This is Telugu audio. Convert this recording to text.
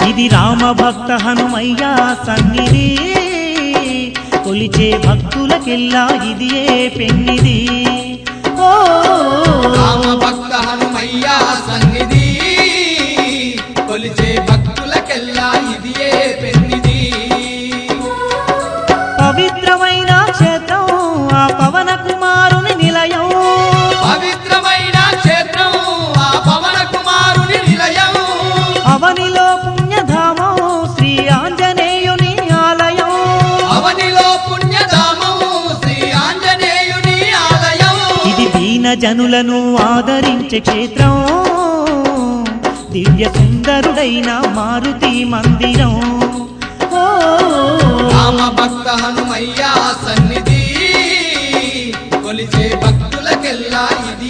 ఇది రామ భక్త హనుమయ్య సన్నిధి కొలిచే భక్తులకెల్లా ఇదియే పెన్నిది ఓ రామ భక్త హనుమయ్య సన్నిధి కొలిచే భక్తులకెల్లా ఇదియే పెన్నిది పవిత్రమైన క్షేత్రం ఆ పవన కుమారుని నిలయం పవిత్రమైన క్షేత్రం ఆ పవన కుమారుని నిలయం అవనిలో పుణ్యధామం శ్రీ ఆంజనేయుని ఆలయం అవనిలో పుణ్యధామం శ్రీ ఆంజనేయుని ఆలయం ఇది దీన జనులను ఆదరించే క్షేత్రం దివ్య సుందరుడైన మారుతి మందిరం ఓ రామ భక్త హనుమయ్య సన్నిధి కొలిచే భక్తులకెల్లా ఇది